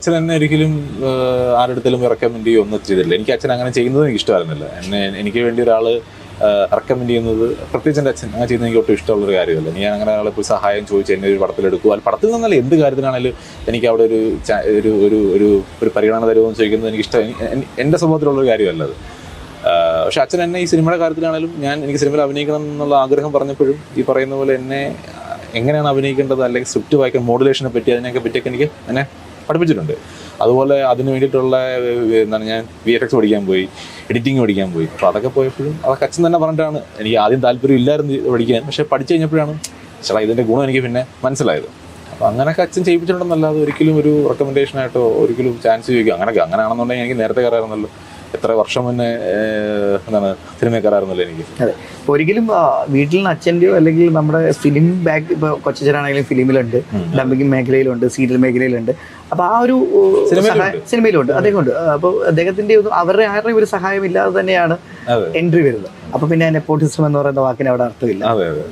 അച്ഛൻ എന്നെ ഒരിക്കലും ആരുടെടുത്തലും റെക്കമെൻഡ് ചെയ്യുകയൊന്നും ചെയ്തില്ല. എനിക്ക് അച്ഛൻ അങ്ങനെ ചെയ്യുന്നത് എനിക്ക് ഇഷ്ടമായിരുന്നില്ല. എനിക്ക് വേണ്ടി ഒരാൾ റെക്കമെൻഡ് ചെയ്യുന്നത്, പ്രത്യേകിച്ച് എൻ്റെ അച്ഛൻ അങ്ങനെ ചെയ്യുന്നത് എനിക്ക് ഒട്ടും ഇഷ്ടമുള്ളൊരു കാര്യമല്ല. ഞാൻ അങ്ങനെ ഒരാളെ പോയി സഹായം ചോദിച്ച് എന്നെ ഒരു പടത്തിലെടുക്കുക, പടത്തിൽ നിന്നല്ല എന്ത് കാര്യത്തിനാണെങ്കിലും എനിക്ക് അവിടെ ഒരു പരിഗണന തരുമെന്ന് ചോദിക്കുന്നത് എനിക്ക് ഇഷ്ടം, എൻ്റെ സ്വഭാവത്തിലുള്ളൊരു കാര്യമല്ല അത്. പക്ഷെ അച്ഛൻ എന്നെ ഈ സിനിമയുടെ കാര്യത്തിലാണെങ്കിലും എനിക്ക് സിനിമയിൽ അഭിനയിക്കണം എന്നുള്ള ആഗ്രഹം പറഞ്ഞപ്പോഴും ഈ പറയുന്ന പോലെ എന്നെ എങ്ങനെയാണ് അഭിനയിക്കേണ്ടത്, അല്ലെങ്കിൽ സ്ക്രിപ്റ്റ് വായിക്കാൻ മോഡുലേഷനെ പറ്റി അതിനെയൊക്കെ എനിക്ക് എന്നെ പഠിപ്പിച്ചിട്ടുണ്ട്. അതുപോലെ അതിന് വേണ്ടിയിട്ടുള്ള ഞാൻ VFX പഠിക്കാൻ പോയി, എഡിറ്റിംഗ് പഠിക്കാൻ പോയി. അപ്പോൾ അതൊക്കെ പോയപ്പോഴും അതൊക്കെ അച്ഛൻ തന്നെ പറഞ്ഞിട്ടാണ്. എനിക്ക് ആദ്യം താല്പര്യം ഇല്ലായിരുന്നു പഠിക്കാൻ, പക്ഷേ പഠിച്ചു കഴിഞ്ഞപ്പോഴാണ് ചേട്ടാ ഇതിൻ്റെ ഗുണം എനിക്ക് പിന്നെ മനസ്സിലായത്. അപ്പോൾ അങ്ങനെയൊക്കെ അച്ഛൻ ചെയ്യിപ്പിച്ചിട്ടുണ്ടെന്നല്ലാതെ ഒരിക്കലും ഒരു റെക്കമെൻഡേഷനായിട്ടോ ഒരിക്കലും ചാൻസ് ചോദിക്കുക അങ്ങനെയാണെന്നുണ്ടെങ്കിൽ എനിക്ക് നേരത്തെ കയറാറുണ്ടല്ലോ. എത്ര വർഷം മുന്നേ സിനിമയിൽ കയറാറുന്നല്ലോ എനിക്ക്. അതെ, ഒരിക്കലും വീട്ടിൽ നിന്ന് അച്ഛൻ്റെയോ അല്ലെങ്കിൽ നമ്മുടെ ഫിലിം ബാക്ക്, ഇപ്പോൾ കൊച്ചച്ഛനാണെങ്കിലും ഫിലിമിലുണ്ട്, ഡബിംഗ് മേഖലയിലുണ്ട്, സീരിയൽ മേഖലയിലുണ്ട്. അപ്പോൾ ആ ഒരു സിനിമയിലുണ്ട് അദ്ദേഹമുണ്ട്. അപ്പോൾ അദ്ദേഹത്തിൻ്റെ ഒന്നും അവരുടെ ആരുടെയും ഒരു സഹായം ഇല്ലാതെ തന്നെയാണ് എൻട്രി വരുന്നത്. അപ്പോൾ പിന്നെ നെപ്പോട്ടിസം എന്ന് പറയുന്ന വാക്കിന് അവിടെ അർത്ഥമില്ല.